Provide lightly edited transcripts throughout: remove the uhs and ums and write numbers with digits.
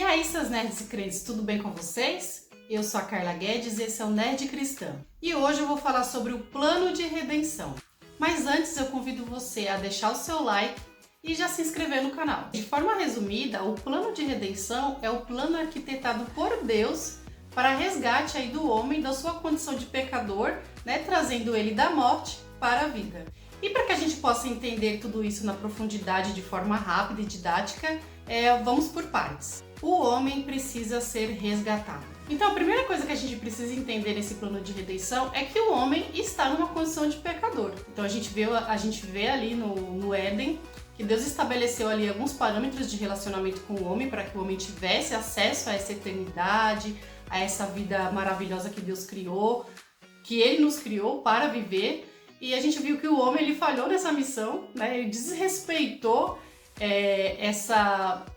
aí, seus nerds e crentes, tudo bem com vocês? Eu sou a Carla Guedes e esse é o Nerd Cristã. E hoje eu vou falar sobre o plano de redenção. Mas antes eu convido você a deixar o seu like e já se inscrever no canal. De forma resumida, o plano de redenção é o plano arquitetado por Deus para resgate aí do homem da sua condição de pecador, né, trazendo ele da morte para a vida. E para que a gente possa entender tudo isso na profundidade de forma rápida e didática, vamos por partes. O homem precisa ser resgatado. Então a primeira coisa que a gente precisa entender nesse plano de redenção é que o homem está numa condição de pecador. Então a gente vê ali no Éden que Deus estabeleceu ali alguns parâmetros de relacionamento com o homem para que o homem tivesse acesso a essa eternidade, a essa vida maravilhosa que Deus criou, que Ele nos criou para viver. E a gente viu que o homem ele falhou nessa missão, né? Ele desrespeitou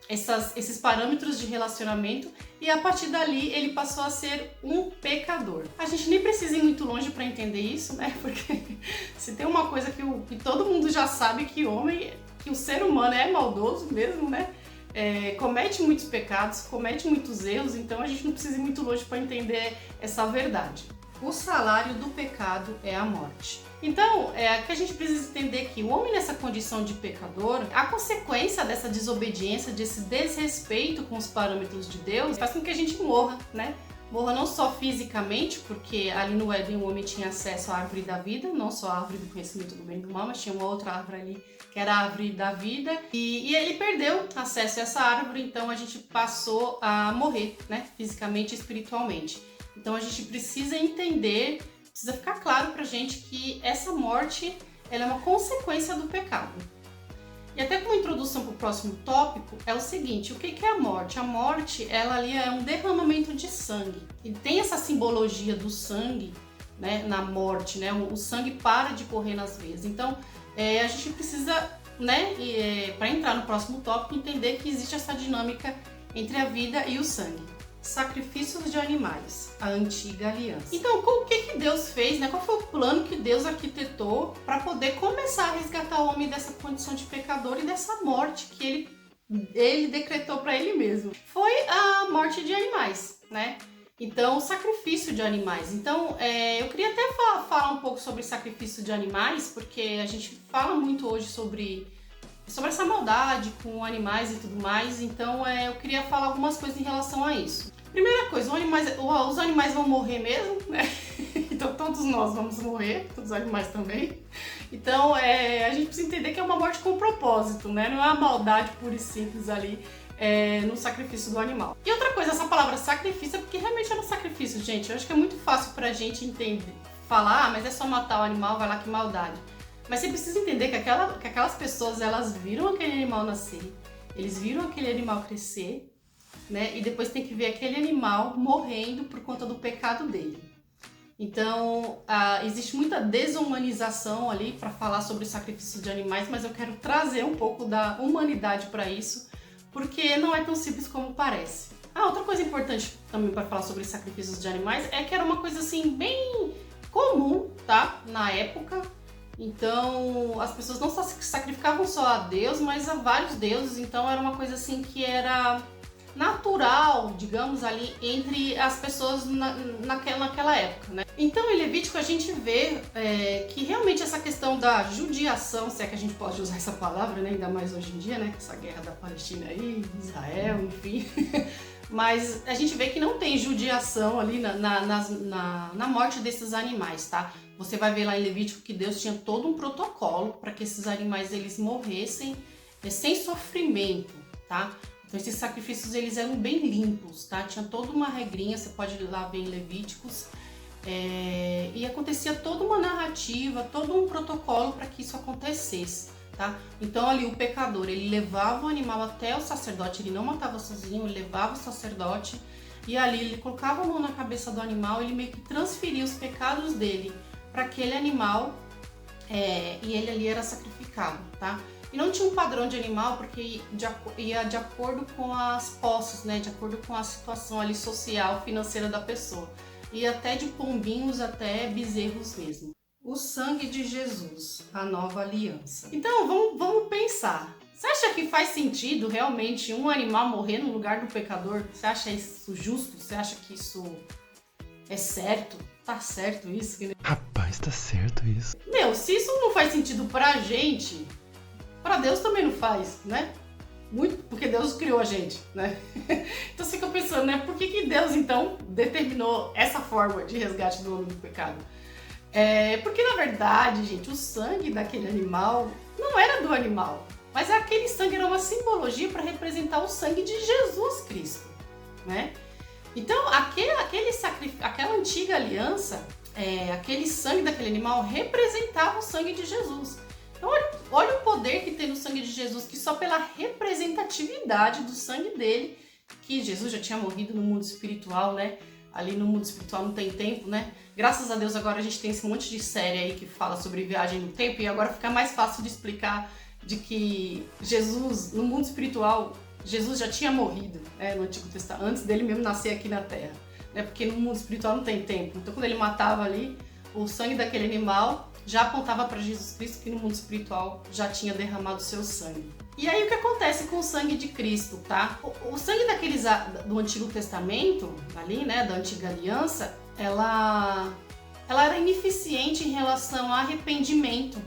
esses parâmetros de relacionamento e a partir dali ele passou a ser um pecador. A gente nem precisa ir muito longe para entender isso, né? Porque se tem uma coisa que todo mundo já sabe que o ser humano é maldoso mesmo, né? Comete muitos pecados, comete muitos erros, então a gente não precisa ir muito longe para entender essa verdade. O salário do pecado é a morte. Então, que a gente precisa entender que o homem nessa condição de pecador, a consequência dessa desobediência, desse desrespeito com os parâmetros de Deus, faz com que a gente morra, né? Morra não só fisicamente, porque ali no Éden o homem tinha acesso à árvore da vida, não só a árvore do conhecimento do bem e do mal, mas tinha uma outra árvore ali que era a árvore da vida, e ele perdeu acesso a essa árvore, então a gente passou a morrer, né? Fisicamente e espiritualmente. Então a gente precisa entender, precisa ficar claro pra gente que essa morte ela é uma consequência do pecado. E até como introdução para o próximo tópico, é o seguinte, o que é a morte? A morte, ela ali é um derramamento de sangue. E tem essa simbologia do sangue, né, na morte, né? O sangue para de correr nas veias. Então, a gente precisa, né, para entrar no próximo tópico, entender que existe essa dinâmica entre a vida e o sangue. Sacrifícios de animais, a antiga aliança. Então, o que Deus fez, né? Qual foi o plano que Deus arquitetou para poder começar a resgatar o homem dessa condição de pecador e dessa morte que ele decretou para ele mesmo? Foi a morte de animais, né? Então, o sacrifício de animais. Então, eu queria até falar um pouco sobre sacrifício de animais, porque a gente fala muito hoje sobre essa maldade com animais e tudo mais, então eu queria falar algumas coisas em relação a isso. Primeira coisa, os animais vão morrer mesmo, né? Então todos nós vamos morrer, todos os animais também. Então a gente precisa entender que é uma morte com propósito, né? Não é uma maldade pura e simples ali no sacrifício do animal. E outra coisa, essa palavra sacrifício é porque realmente é um sacrifício, gente. Eu acho que é muito fácil pra gente entender, falar, mas é só matar o animal, vai lá que maldade. Mas você precisa entender que aquelas pessoas, elas viram aquele animal nascer, eles viram aquele animal crescer, né? E depois tem que ver aquele animal morrendo por conta do pecado dele. Então, existe muita desumanização ali para falar sobre sacrifício de animais, mas eu quero trazer um pouco da humanidade para isso, porque não é tão simples como parece. Outra coisa importante também para falar sobre sacrifícios de animais é que era uma coisa assim bem comum, tá? Na época. Então, as pessoas não só sacrificavam só a Deus, mas a vários deuses. Então, era uma coisa assim que era natural, digamos, ali entre as pessoas naquela época, né? Então, em Levítico, a gente vê que realmente essa questão da judiação, se é que a gente pode usar essa palavra, né? Ainda mais hoje em dia, né? Com essa guerra da Palestina aí, Israel, enfim... Mas a gente vê que não tem judiação ali na morte desses animais, tá? Você vai ver lá em Levítico que Deus tinha todo um protocolo para que esses animais eles morressem sem sofrimento, tá? Então esses sacrifícios eles eram bem limpos, tá? Tinha toda uma regrinha, você pode ir lá ver em Levíticos, e acontecia toda uma narrativa, todo um protocolo para que isso acontecesse. Tá? Então ali o pecador, ele levava o animal até o sacerdote, ele não matava sozinho, ele levava o sacerdote e ali ele colocava a mão na cabeça do animal, ele meio que transferia os pecados dele para aquele animal e ele ali era sacrificado, tá? E não tinha um padrão de animal porque ia de acordo com as posses, né? De acordo com a situação ali social, financeira da pessoa. E até de pombinhos até bezerros mesmo. O sangue de Jesus, a nova aliança. Então, vamos pensar. Você acha que faz sentido realmente um animal morrer no lugar do pecador? Você acha isso justo? Você acha que isso é certo? Tá certo isso? Rapaz, tá certo isso. Meu, se isso não faz sentido pra gente, pra Deus também não faz, né? Muito, porque Deus criou a gente, né? Então você fica pensando, né? Por que Deus, então, determinou essa forma de resgate do homem do pecado? Porque, na verdade, gente, o sangue daquele animal não era do animal, mas aquele sangue era uma simbologia para representar o sangue de Jesus Cristo, né? Então, aquela antiga aliança, aquele sangue daquele animal representava o sangue de Jesus. Então, olha o poder que tem no sangue de Jesus, que só pela representatividade do sangue dele, que Jesus já tinha morrido no mundo espiritual, né? Ali no mundo espiritual não tem tempo, né? Graças a Deus agora a gente tem esse monte de série aí que fala sobre viagem no tempo, e agora fica mais fácil de explicar de que Jesus, no mundo espiritual, Jesus já tinha morrido, né, no Antigo Testamento, antes dele mesmo nascer aqui na Terra, né? Porque no mundo espiritual não tem tempo. Então quando ele matava ali, o sangue daquele animal já apontava para Jesus Cristo, que no mundo espiritual já tinha derramado seu sangue. E aí o que acontece com o sangue de Cristo, tá? O sangue do Antigo Testamento, ali, né, da Antiga Aliança, ela era ineficiente em relação ao arrependimento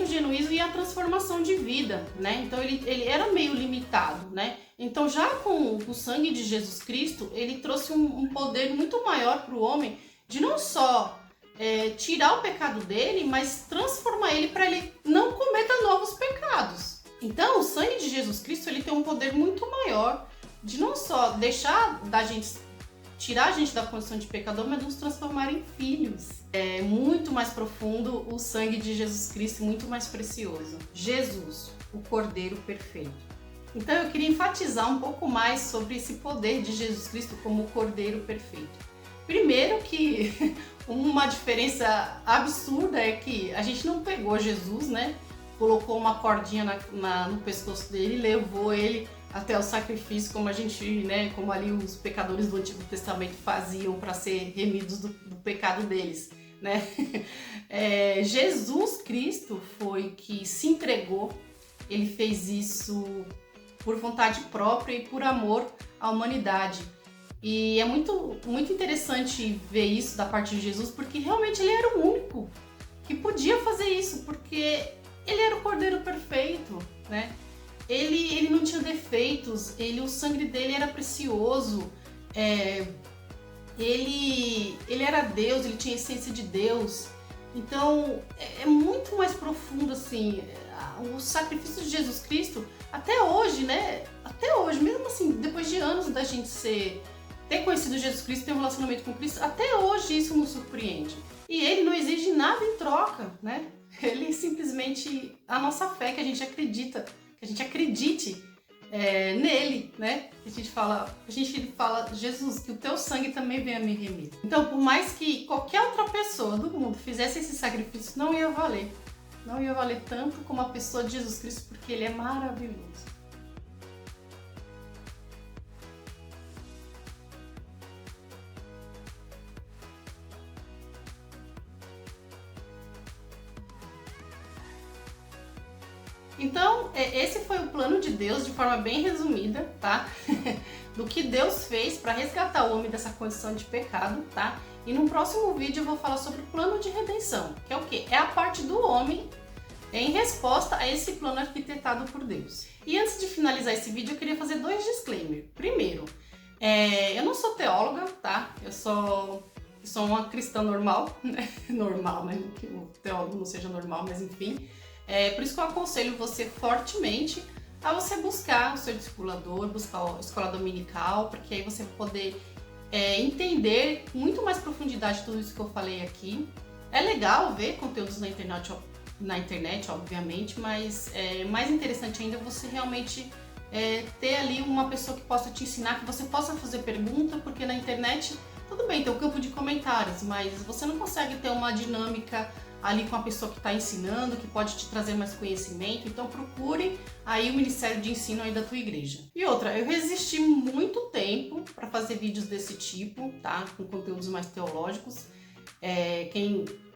genuíno e a transformação de vida, né? Então ele era meio limitado, né? Então já com o sangue de Jesus Cristo, ele trouxe um poder muito maior para o homem de não só tirar o pecado dele, mas transformar ele para ele não cometa novos pecados. Então o sangue de Jesus Cristo, ele tem um poder muito maior de não só deixar da gente, tirar a gente da condição de pecador, mas nos transformar em filhos. É muito mais profundo o sangue de Jesus Cristo, muito mais precioso. Jesus, o Cordeiro perfeito. Então eu queria enfatizar um pouco mais sobre esse poder de Jesus Cristo como o Cordeiro perfeito. Primeiro que uma diferença absurda é que a gente não pegou Jesus, né? Colocou uma cordinha no pescoço dele e levou ele até o sacrifício, como a gente, né, como ali os pecadores do Antigo Testamento faziam para ser remidos do pecado deles, né? Jesus Cristo foi que se entregou, ele fez isso por vontade própria e por amor à humanidade. E é muito, muito interessante ver isso da parte de Jesus, porque realmente ele era o único que podia fazer isso, porque ele era o Cordeiro perfeito, né? Ele não tinha defeitos, o sangue dele era precioso, ele era Deus, ele tinha a essência de Deus. Então é muito mais profundo assim, o sacrifício de Jesus Cristo, até hoje, né? Até hoje, mesmo assim, depois de anos da gente ter conhecido Jesus Cristo, ter um relacionamento com Cristo, até hoje isso nos surpreende. E ele não exige nada em troca, né? Ele simplesmente, a nossa fé, que a gente acredita, que a gente acredite nele, né? A gente fala, Jesus, que o teu sangue também venha me remir. Então, por mais que qualquer outra pessoa do mundo fizesse esse sacrifício, não ia valer. Não ia valer tanto como a pessoa de Jesus Cristo, porque ele é maravilhoso. Então, esse foi o plano de Deus, de forma bem resumida, tá? Do que Deus fez para resgatar o homem dessa condição de pecado, tá? E no próximo vídeo eu vou falar sobre o plano de redenção, que é o quê? É a parte do homem em resposta a esse plano arquitetado por Deus. E antes de finalizar esse vídeo, eu queria fazer 2 disclaimers. Primeiro, eu não sou teóloga, tá? Eu sou uma cristã normal, né? Normal, né? Que o teólogo não seja normal, mas enfim. Por isso que eu aconselho você fortemente a você buscar o seu discipulador, buscar a escola dominical, porque aí você vai poder entender com muito mais profundidade tudo isso que eu falei aqui. É legal ver conteúdos na internet, obviamente, mas mais interessante ainda você realmente ter ali uma pessoa que possa te ensinar, que você possa fazer pergunta, porque na internet, tudo bem, tem um campo de comentários, mas você não consegue ter uma dinâmica ali com a pessoa que está ensinando, que pode te trazer mais conhecimento. Então procure aí o Ministério de Ensino aí da tua igreja. E outra, eu resisti muito tempo para fazer vídeos desse tipo, tá? Com conteúdos mais teológicos.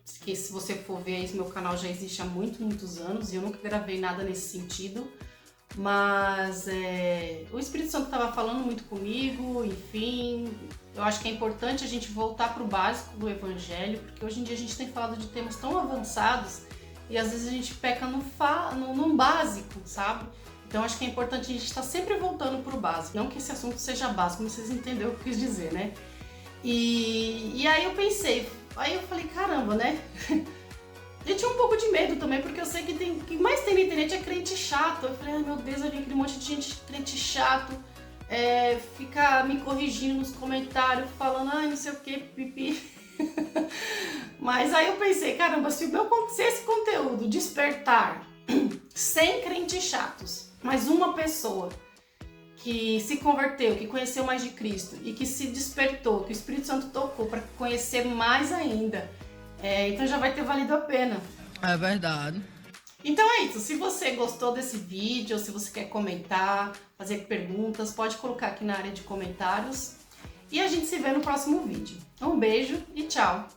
Se você for ver aí, meu canal já existe há muitos anos e eu nunca gravei nada nesse sentido. Mas o Espírito Santo estava falando muito comigo, enfim. Eu acho que é importante a gente voltar para o básico do Evangelho, porque hoje em dia a gente tem falado de temas tão avançados e às vezes a gente peca no básico, sabe? Então acho que é importante a gente estar sempre voltando para o básico. Não que esse assunto seja básico, mas vocês entenderam o que eu quis dizer, né? E aí eu pensei, aí eu falei, caramba, né? Eu tinha um pouco de medo também, porque eu sei que o que mais tem na internet é crente chato. Eu falei, ai meu Deus, eu vi aquele monte de gente crente chato, fica me corrigindo nos comentários, falando, ai não sei o que, pipi. Mas aí eu pensei, caramba, se esse conteúdo despertar 100 crentes chatos, mas uma pessoa que se converteu, que conheceu mais de Cristo e que se despertou, que o Espírito Santo tocou para conhecer mais ainda, então já vai ter valido a pena. É verdade. Então é isso, se você gostou desse vídeo, ou se você quer comentar, fazer perguntas, pode colocar aqui na área de comentários. E a gente se vê no próximo vídeo. Um beijo e tchau!